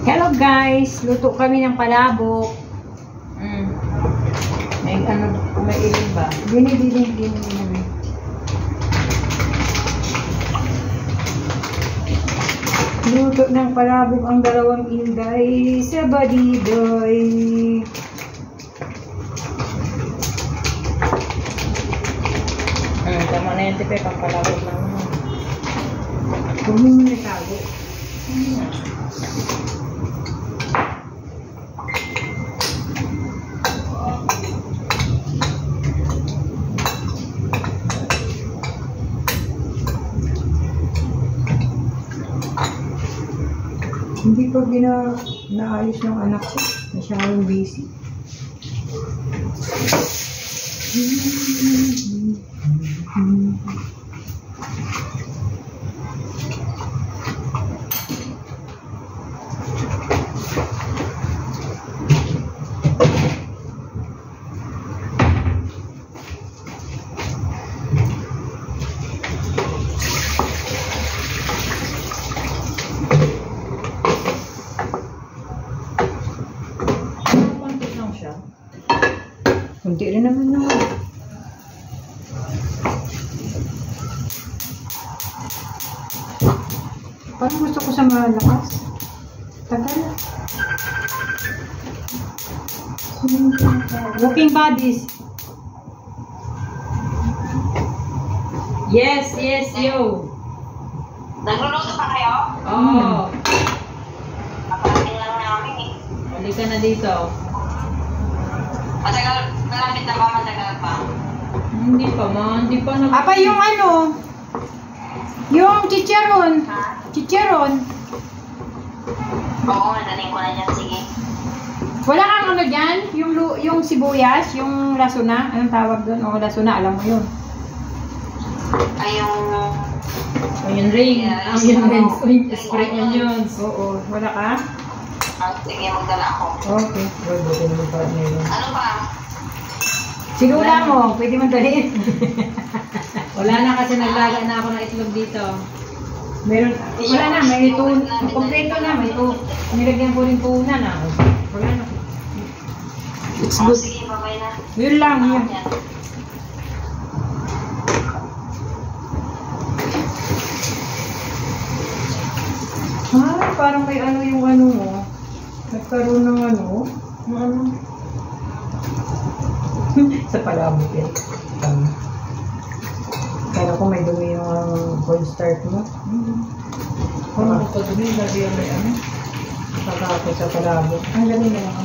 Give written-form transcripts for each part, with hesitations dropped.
Hello guys, luto kami ng palabok. May ano, may ilig ba? Gini. Luto ng palabok ang dalawang inday sa badidoy. Tama na yung tipe, pang palabok lang naman. Kunin mo na tago. Hindi ko naayos ng anak ko. Masyadong busy. Kunti rin naman naman. Parang gusto ko sa malakas. Tagal. Walking bodies. Yes, yo. Nagluluto pa kayo? Oo. Kapatid lang namin eh. Balik ka na dito. Matagal, malapit na ba? Matagal pa? Hindi pa na. Apa yung ano? Yung chicharon. Ha? Chicharon. Oo, nadaling ko na dyan. Sige. Wala kang ano dyan? Yung sibuyas, yung lasuna. Anong tawag doon? O lasuna, alam mo yun. Ay, yung... Onion ring. Yeah, Onion rings. yung- Spring onions. Oo. Wala ka? sige, magdala ako. Okay. Ano pa? Sinula mo. Pwede mo dalhin. Wala na kasi naglaga na ako ng itlog dito. Meron. Wala na. May tun. Kompleto na. May tun. Nilagyan ko rin tunan na. Wala na. It's Oh, good. sige, babay na. Yun lang. Yun. Yan. Ah, parang may ano yung ano mo. Nagkaroon ng ano. Sa palabok yan. Kaya ko may dumi yung cornstarch mo. Ano ko dumi? Lagi yung may ano? Kakako sa palabok. Ang galing na lang.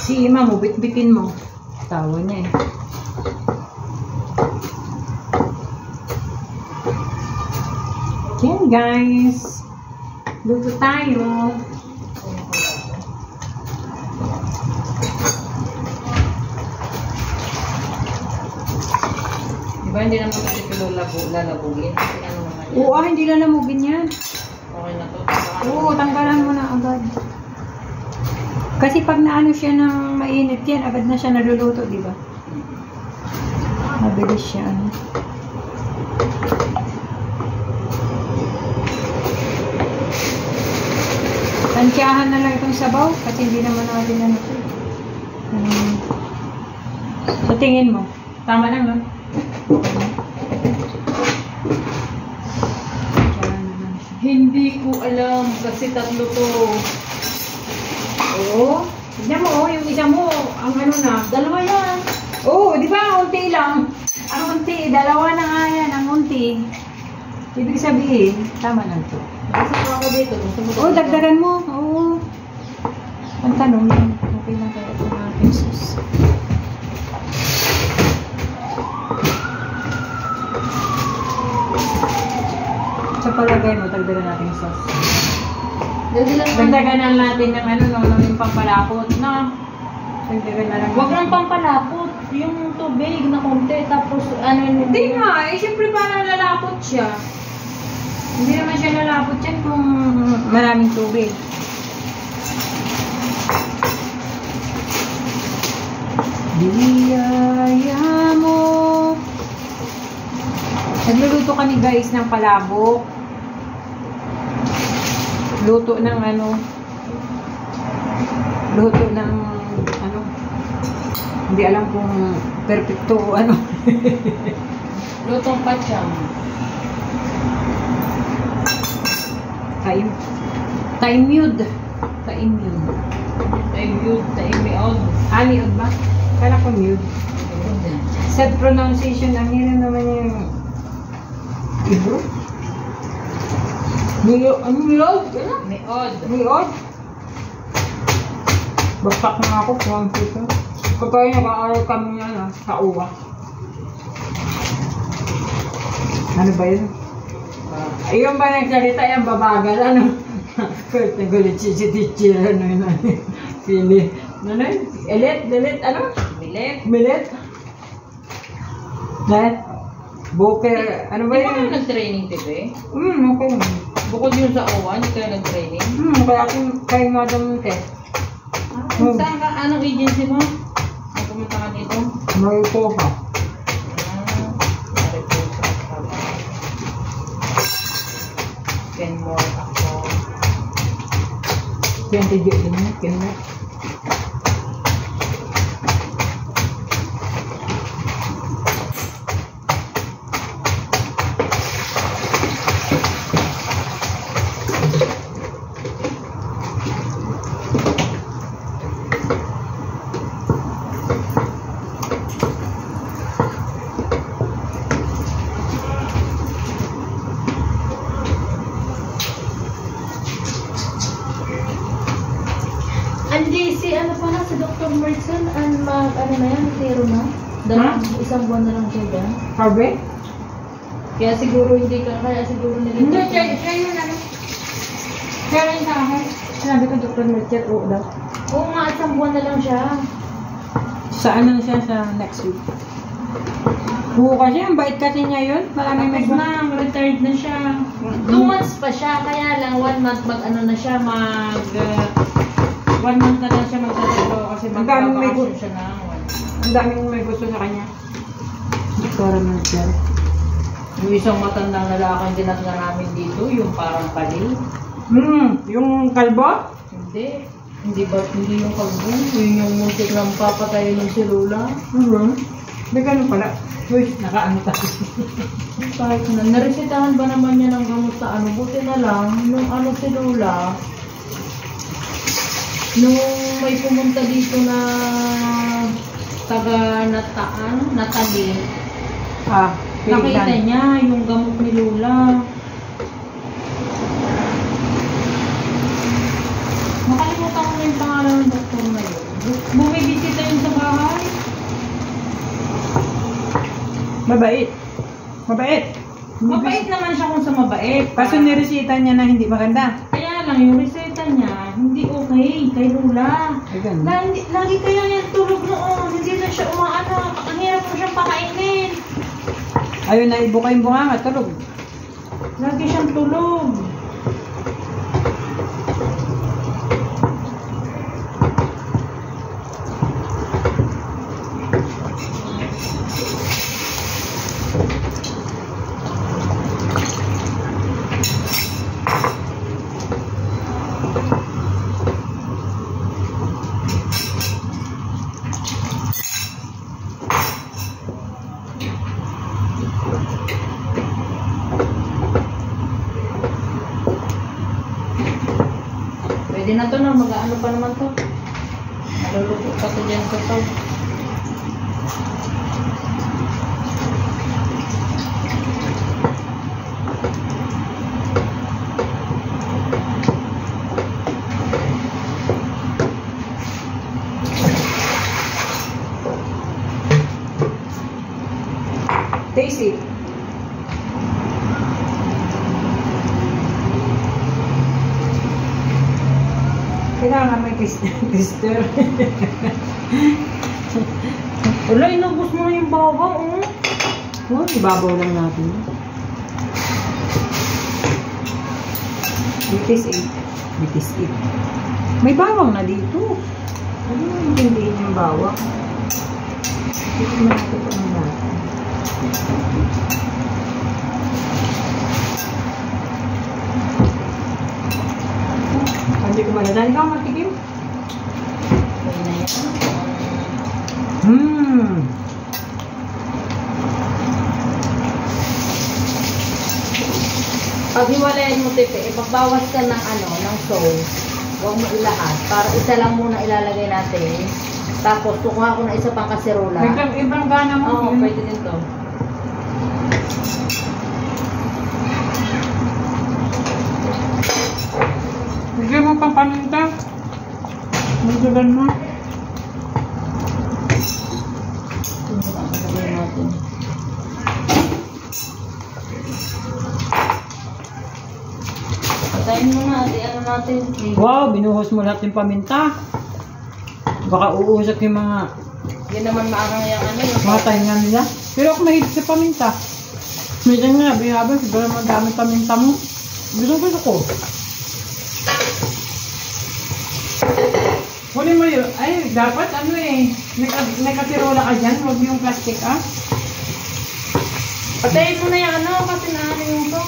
Si Ima mo, bit-bitin mo. Tawa niya eh. Yan guys. Luto tayo. Diba hindi naman kasi ito lalabugin? Kasi ano naman yan? Oo, hindi na namugin yan. Okay na to. Oo, tanggalan mo na agad. Kasi pag naano siya ng mainit yan, agad na siya naluluto, di ba? Mabilis siya, ano. Tansyahan na lang itong sabaw, kasi hindi naman natin ano ito. Sa tingin mo, tama lang, no? Tansyahan na lang siya. Hindi ko alam kasi tatlo to. Oo. Tignan mo, yung isa mo, ang ano na, dalawa yan. Oo, di ba? Ang unti lang. Ang unti, dalawa na nga yan, ang unti. Ibig sabihin, tama lang to. Kasi ako dito. Gusto mo Oo, dagdagan mo. Oo. Ang tanong lang, okay lang kaya ito natin sus. Sa palagay mo, dagdagan natin sus. Dagdagan na natin ng ano, no, yung pampalapot, no? Dagdagan na lang. Huwag lang pampalapot. Yung tubig na konti. Tapos ano yun. Hindi nga, eh, siyempre parang lalapot siya. Hindi naman siya lalapot yan kung maraming tubig. Biyaya Magluluto kami guys ng palabok. Luto ng ano. Luto ng ano. Hindi alam kung perfecto o ano. Lutong pacham. Taimyud. Taimyud. Taimyod. Niod ba? Kala ko mute. Sad pronunciation. Ang hirap naman yung Ibro. Niod? Ano niod? Niod. Niod? Baksak na ako kung ito. Kapag nag-aaral kami yan sa uwa. Ano ba yun? Ayun ba nagsalita yung babagal? Ano? Kurt na gulit si teacher. Ano yun? Pili. Ano yun? Elit? Ano? Milet? Dahil? Boker. Ano ba Di yun? ba kayo nag-training, Tibe? Okay. Bukod yun sa OWA, hindi kayo nag-training? Kaya kayo madam test. Saan ka? Anong agency mo? Ay, pumunta ka dito? May po ka. Kenmore ako. 20 din mo. Kenmore. Andi, si ano pala, si Dr. Merson, ano na yan, zero na? Isang buwan na lang siya dyan. Harvey? Kaya siguro hindi ka, kaya siguro nila. Hindi, siya yun ano. Siya rin sa akin. Sinabi ko Dr. Mercer, oo daw. Oo nga, isang buwan na lang siya. Saan na siya sa next week? Oo kasi, ang bait kasi niya yun. Maraming may Tapos na, retired na siya. 2 months pa siya, kaya lang 1 month mag-ano na siya, 1 month na lang siya magtatrabaho kasi Ang daming may mag-vacation siya na. Ang daming may gusto sa kanya. Dr. Mercer. Yung isang matandang lalaki din at namin dito, yung parang pali. Yung kalbo? Hindi. Hindi yung kalbo. Yun yung muntik lang papatayin ng si Lola. May ganun pala. Uy, nakaano tayo. Kahit na, naresitahan ba naman niya ng gamot sa ano? Buti na lang, nung ano si Lola, nung may pumunta dito na Natali, nakita niya yung gamot ni Lola. Nakalimutan ko na yung pangalan ng doktor na yun. Bumibisita yun sa bahay. Mabait. Mabait naman siya kung sa mabait. Kaso niresita niya na hindi maganda. Kaya lang, yung reseta niya, hindi okay kay Lola. Lagi kaya yan tulog noon. Hindi na siya umaano. Ang hirap mo siyang pakainin. Ayun na, ibuka yung bunganga, tulog. Lagi siyang tulog. Pwede na to na, mag-ano pa naman to. Maluluto pa to dyan sa to. Tasty. Kailangan may tester. Wala, inubos mo na yung bawang, Oh, ibabaw lang natin. Bitis 8. May bawang na dito. Ano yung hindi yung bawang? Dito natin ito natin. ko malalaman. Ikaw magtikim. Okay na yan. Pag hiwalayan mo, Tepe, magbawas ka ng ng sauce. Huwag mo ilahat. Para isa lang muna ilalagay natin. Tapos, kukuha ko na isa pang kaserola. Ibang gana mo. Oo, pwede din to. Bigyan mo pang paminta. Magdagan mo. Ito na ang lagay natin. Patayin mo na. Natin. Wow, binuhos mo lahat yung paminta. Baka uusap yung mga Yan naman maarang yung mga tainga nila. Pero ako mahilig sa paminta. Medyo nga, bihaba, siguro madami paminta mo. Gusto ko. Huli mo yun. Ay, dapat may kasirola ka dyan. Huwag yung plastic, ah. Patayin mo na yung kasi naano yung to.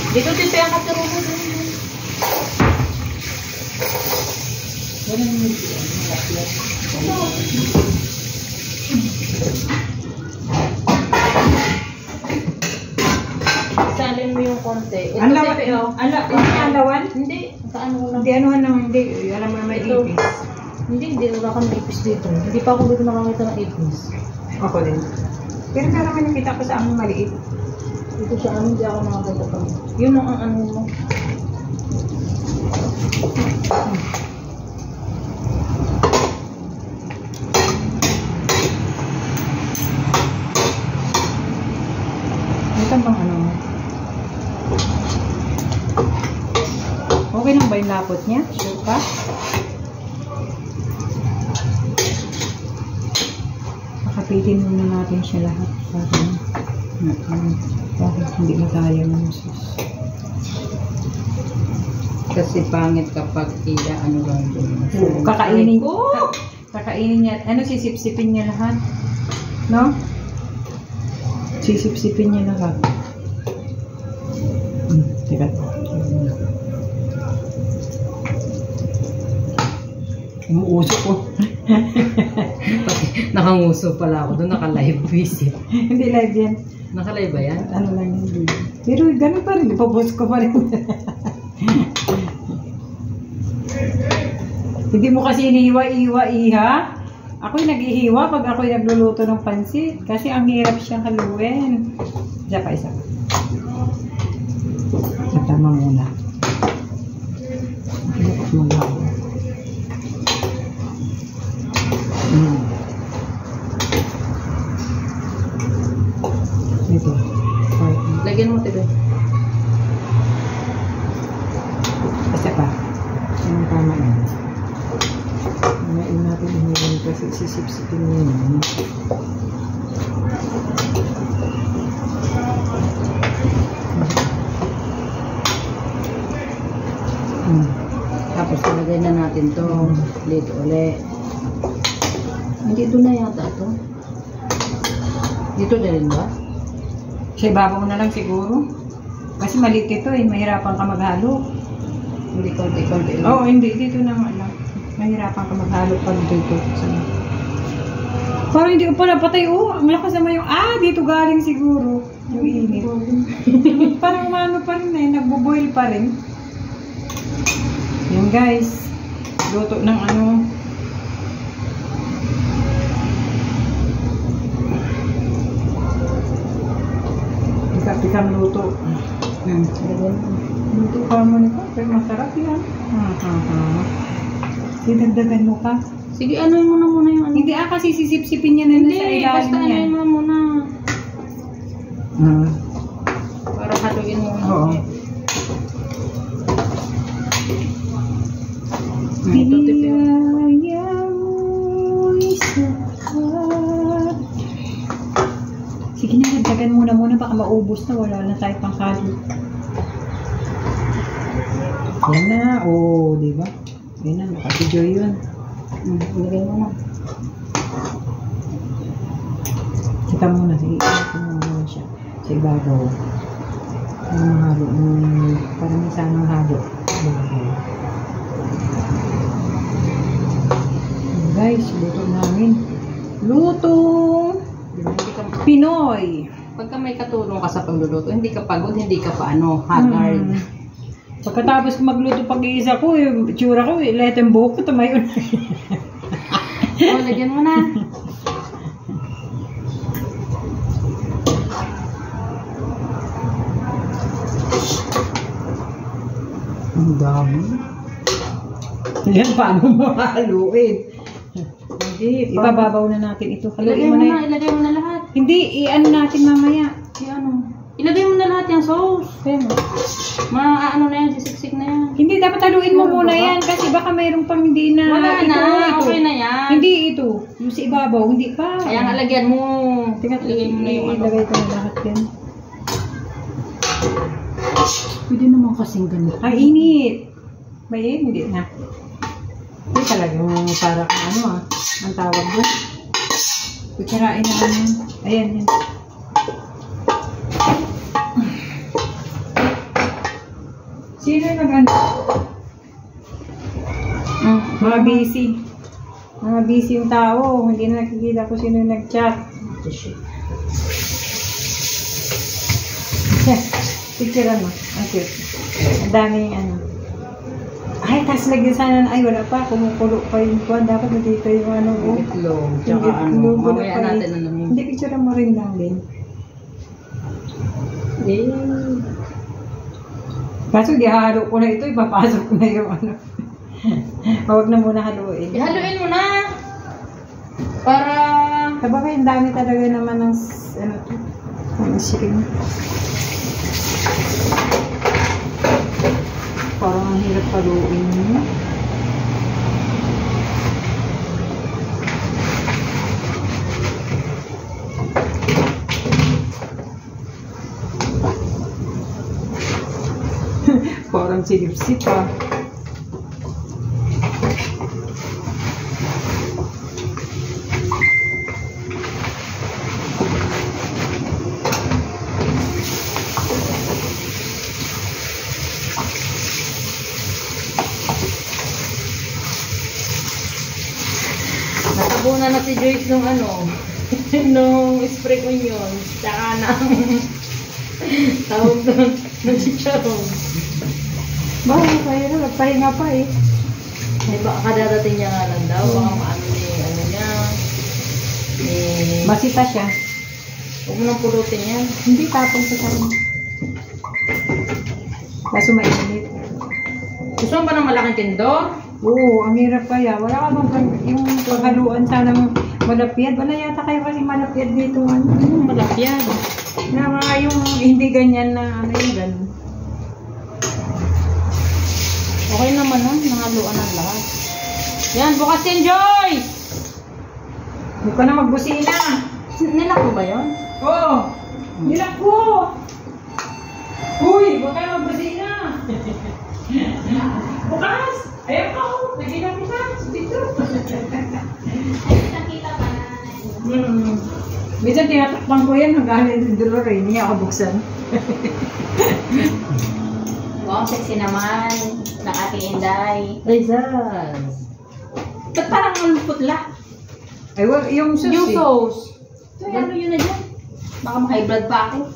Dito din tayo kasirola din. Salin mo yung konti. Ito Alawan? Hindi. Saan mo lang? Hindi, anuhan naman, hindi. Alam mo na may Ito. ipis. Hindi wala kang ipis dito. Hindi pa ako dito nakakita ng ipis. Ako din. Pero parang nakita ko sa aming maliit. Dito siya hindi ako nakakita pa. Yun ang ano mo. Ito bang ano mo? Okay lang ba yung lapot niya? Sure ka? Pakapitin muna natin siya lahat. Bakit hindi masayang yung sus? Kasi pangit kapag ano lang doon. Kakainin ko. Kakainin niya. Ano, sisipsipin niya lahat. No? Sisipsipin niya lahat. Teka. Umuuso ko. Nakanguso pala ako doon. Naka-live visit. Hindi live yan. Naka-live ba yan? Ano lang yun. Pero ganun pa rin. Ipapost ko pa rin. Hindi mo kasi inihiwa-iwa, iha. Ako'y nag-ihiwa pag ako'y nagluluto ng pansit. Kasi ang hirap siyang haluin. Isa pa. Tama muna. Ilapot mo lang. Ito. Lagyan mo, Tibe. Isa pa. Yung tama yan. Ngayon natin hinilin kasi sisipsipin mo yun. Tapos ilagay na natin to dito ulit. Hindi doon na yata to. Dito na rin ba? Sa ibabaw na lang siguro. Kasi maliit ito eh. Mahirapan ka maghalo. Hindi konti-konti lang. Oo, hindi. Dito na nga lang. Mahirapan ka maghalo pag dito. Parang hindi ko pala patay. Ang lakas naman yung, dito galing siguro. Yung init. Parang ano pa rin eh. Nagbo-boil pa rin. Yan guys. Luto ng ano. Pikang luto. Luto ka mo nito. Pero masarap yan. Dinagdagan mo pa. Sige, ano mo na muna yung ano. Hindi kasi sisip-sipin niya na sa ilalim basta niya. ano mo muna. Para haluin mo. Oo. Ito, Tipe. Sige na, dagdagan muna baka maubos na. Wala na tayo pang halo. Yan na, di ba? Yan na, nakasijoy yun. Ilagay mo na. Kita muna, sige, kita muna siya. Sa ibabaw. Ang mahalo, parang may sanang halo. Guys, luto namin. Lutong Pinoy. Pagka may katulong ka sa pagluluto, hindi ka pagod, hindi ka pa haggard. Pagkatapos ko magluto pag-iisa ko, yung itsura ko, lahat yung buhok ko, tumayo na. Lagyan mo na. Ang dami. Yan, paano mo haluin? Hindi, ibababaw na natin ito. Ilagay mo na, ilagay mo na lahat. Hindi, i-ano natin mamaya. Ilagay mo na lahat yung sauce. Ano na yan, sisiksik na yan. Hindi, dapat haluin mo muna yan kasi baka mayroong pang hindi na. Wala ito, na, ito. okay na yan. Hindi ito, yung sa ibabaw, hindi pa. Kaya nga lagyan mo. Tingnan, ilagay mo na yung ilagay ko na lahat yan. Pwede naman kasing ganito. Ay, init. May hindi na. Ito talagang parang ang tawag doon. Kutsarain naman yan. Ayan yan. Sino yung nag-ano? Mga busy. Mga busy yung tao. Hindi na nakikita ko sino yung nag-chat. Picture mo. Okay. Ang daming Ay, tapos lagyan sana ay wala pa. Kumukulo pa yung kuwan. Dapat nandito yung itlog. Tsaka mamaya natin Hindi, picture mo rin lang din. Kaso halo ko na ito, ipapasok ko na yung Huwag na muna haluin. Haluin mo na. Para... Sabagay, ang dami talaga naman ng shrimp. Parang ang hirap haluin niya. Parang silip-sip pa. Nakabunan na si Joyce nung nung spring onion. Tsaka na tawag doon ng chicharron. Bakit kayo na? Nagpahinga pa eh. Ay, baka kadarating niya nga lang daw. Baka maano niya. Masita siya. Huwag mo nang pulutin yan. Hindi tapong sa kanya. Kaso mainit. Gusto mo ba ng malaking tindor? Oo, ang hirap kaya. Wala ka bang yung paghaluan sana malapyad. Wala yata kayo kasi malapyad dito. Malapyad. Na mga yung hindi ganyan na yung ganun. Okay naman nangaluan ang lahat. Yan, bukas yan, Joyce! Huwag ka na magbusina. Nilak mo ba yun? Oo. Nilak ko. Uy, huwag ka na magbusina. Bukas. Ayaw ka. Nagina kita. Dito. Nakita pa na. Minsan tinatakpan ko yan hanggang yung dolor eh. Hindi ako buksan. Wow, sexy naman. Ng ating Inday. Rizals. Ba't parang putla? Ay, well, yung sauce. Yung sauce. So, ano yun na dyan? Baka ma-high blood pa ako.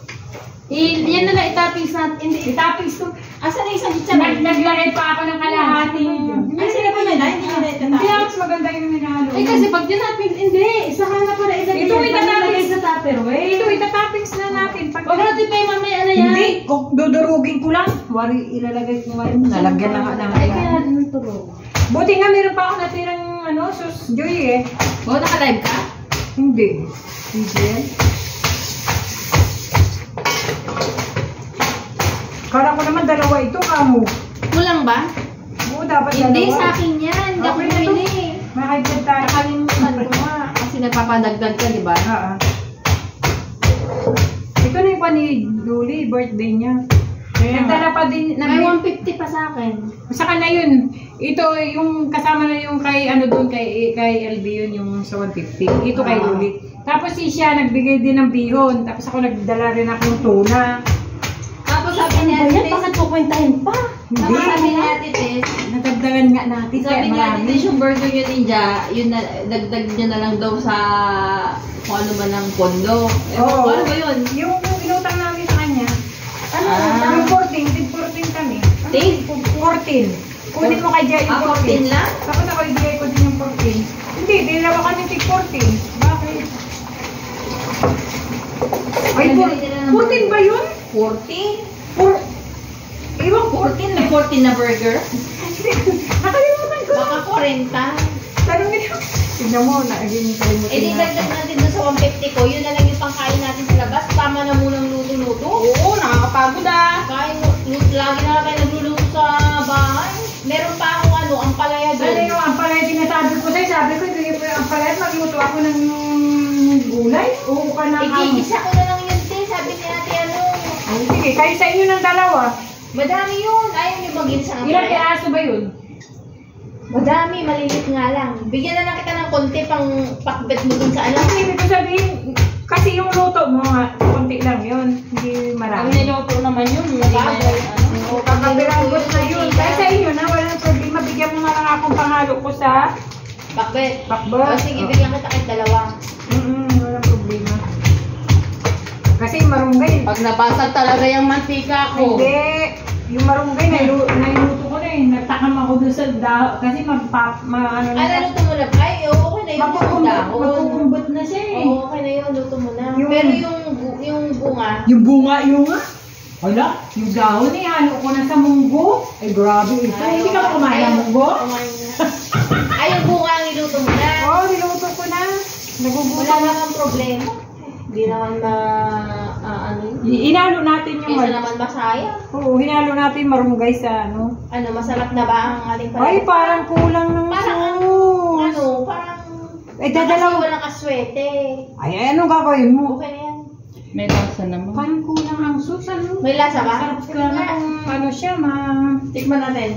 Yan na lang itappings natin. Hindi, itappings to. Asan na isang chicharon? Naglagay pa ako ng kalahati. Ay, sila pa nila? Hindi nila itatappings. Hindi ako maganda yung minahalo. Eh, kasi pag tinappings, hindi. Isahan na pala ilagay. Ito itatappings sa tupperware. Ito, itatappings na natin. Huwag natin pa yung mamaya na yan. Hindi, dudurugin ko lang. Wari, ilalagay ko nga yun. Nalagyan na nga Ay, kaya din tulog. Buti nga meron pa ako natirang sus, Joy eh. Oo, naka-live ka? Hindi. Hindi yan. Kala ko naman dalawa ito, kamo. Kulang ba? Oo, dapat Hindi, dalawa. sa akin yan. Hindi ako Okay na to. bumili. Makagad tayo. Nakalimutan ko nga. Kasi nagpapadagdag ka, di ba? Ito na yung pa ni Julie, birthday niya. Nagdala pa din May ng 150 pa sa akin. saka na yun. Ito yung kasama na yung kay ano doon kay LB yun yung sa 150. Ito kay Luli. Tapos siya nagbigay din ng bihon. Tapos ako nagdala rin ako ng tuna. Tapos sabi ni Ate Tess, bakit pupuntahin pa? Hindi. Tapos sabi ni Ate Tess, Natagdagan nga natin. sabi ni Ate Tess, yung burger niya ninja, yun na, dagdag niya na lang daw sa kung ano ba ng pondo. Oo. Ano ba yun? Yung inutang namin sa kanya. Ano? Yung 14. Tig 14 kami. Tig? 14. Kunin mo kay Jay yung 14 lang? Tapos ako ibigay ko din yung 14. Hindi, dalawa kami tig 14. Bakit? Ay, 14 ba yun? 40? Iwan 14 na 14 na burger? Nakalimutan ko. Baka 40. Tanongin mo. Tignan mo, naging kalimutan Eh di dagdag natin doon sa 150 ko, yun na lang yung pangkain natin sa labas. Tama na munang luto-luto. Oo, nakakapagod ah. Kain, lagi na lang tayo nagluluto sa bahay. Meron pa akong ang palaya doon. Ano yung ampalaya sinasabi ko sa'yo? Sabi ko, ibigay ko yung ampalaya, magluto ako ng gulay. Oo ka na Igigisa ko na lang yun, te. Sabi ni ate Ay, sige, kayo sa inyo ng dalawa. Madami yun. Ayaw niyo mag-ginisa ng Ilang palaya. piraso ba yun? Madami, malilit nga lang. Bigyan na lang kita ng konti pang pakbet mo dun sa Kasi ibig ko sabihin, kasi yung luto mo nga, konti lang yun. Hindi marami. Ang niluto naman yun. Bagay. Kakabiranggot na yun. Kaya sa inyo na, walang problema. Bigyan mo na lang akong pangalo ko sa Pakbet. pakbet. O sige, bigyan kita kahit dalawa. Walang problema. Kasi marunggay. Pag nabasag talaga yung mantika ko. Hindi. Yung marunggay, nailuto ko na eh. Nagtakam ako doon sa dahon. Kasi ano na. Luto mo na. Ay, okay na yun. Makukumbot na siya eh. Oo, okay na yun. Luto mo na. Yung- Pero yung bunga, Yung bunga yung wala, yung dahon eh, halo ko na sa munggo. Ay, grabe ito. Hindi ka kumain ng munggo? kumain na. Ay, yung bunga ang iluto mo na. Oo, niluto ko na. Wala Nagugutom na. naman problema. Hindi naman ano yun. Hinalo natin yung Kaysa naman masaya. Oo, hinalo natin marunggay sa ano. Ano, masarap na ba ang ating Ay, parang kulang ng Parang sauce. parang Eh, dadalaw. kasi walang aswete. Ay, anong gagawin mo? Okay na yan. May lasa naman. Parang kulang ang sauce, ano? May lasa ba? Sarap sila na kung ano siya, Tikman natin.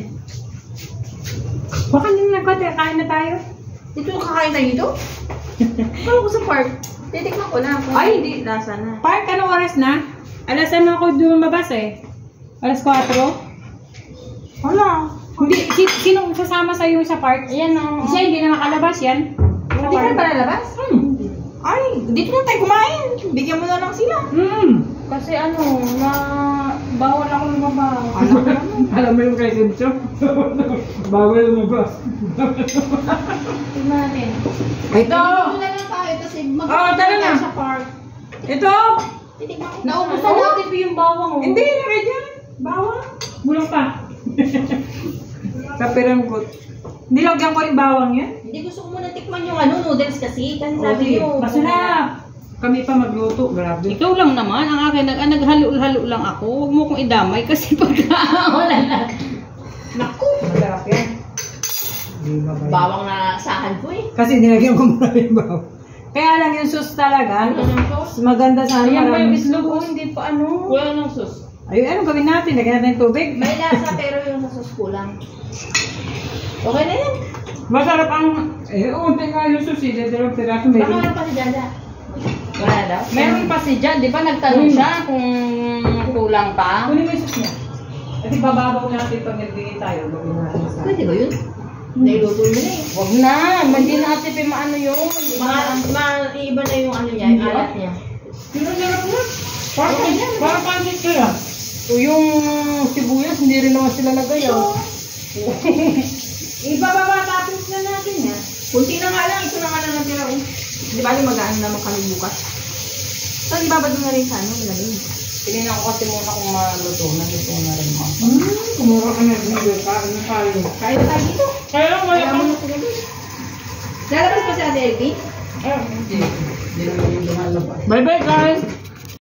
Baka nyo nagkati, kain na tayo. Dito kakain tayo dito? Parang ko sa park. Titikman ko lang. Ay, hindi. Lasa na. Park, anong oras na? Alas ano ako lumabas eh? Alas 4? Wala. Hindi, sinong sasama sa iyo sa park? Ayan o. Siya hindi na makalabas yan. Hindi ka pa nalabas? Ay, dito na tayo kumain. Bigyan mo na lang sila. Kasi bawal ako lumabas. Alam mo yung kay Sincho? Bawal lumabas. Tignan natin. Ito! Titikman na lang tayo kasi tara na. sa park. Ito! Titikman ko. Naubos na natin po yung bawang o. Hindi, lagay dyan. Bawang. Bulang pa. Kapiranggot. Nilagyan ko rin bawang yan. Hindi gusto ko muna tikman yung noodles kasi. Kasi sabi Sige, niyo. masarap. Kami pa magluto, grabe. Ikaw lang naman, ang akin, naghalo-halo lang ako. Huwag mo kong idamay kasi pagka wala na. Naku. Masarap yan. Bawang na sahan ko eh. Kasi nilagyan ko muna yung bawang. Kaya lang yung sauce talaga. Maganda sana. Ayan ba yung marami. islog ko, hindi pa ano. Wala ng sus. Ayun, ano gawin natin? Lagyan natin tubig. May lasa pero yung sa sus kulang. Okay na yan. Masarap ang... unti nga yung sauce. Dalawang piraso. Baka meron pa si Jaja. Wala daw. Meron pa si Jan, di ba nagtanong siya kung kulang pa? Kunin mo yung sauce niya. Kasi bababaw natin pag nagbigay tayo. Gawin natin sa... Pwede ba yun? Nailuto mo na eh. Huwag na, hindi na ate maano yun. Iba na yung ano niya, yung alat niya. Sinasarap na. Parang pancit kaya. O yung sibuyas, hindi rin naman sila nagayaw. Ibababa tapos na natin yan. Kunti na nga lang, ito na nga lang natira eh. Di ba mag-ano naman kami bukas? So, ibabado na rin sa ano, malagay. Tinignan ko kasi muna kung maluto na. Gusto ko na rin mo. Kumura ka na dito. Kain na tayo dito. Kaya lang wala Kaya kang... mo na sila dito. Lalabas pa si Ate Elvie? Hindi naman yung lumalabas. Bye-bye guys!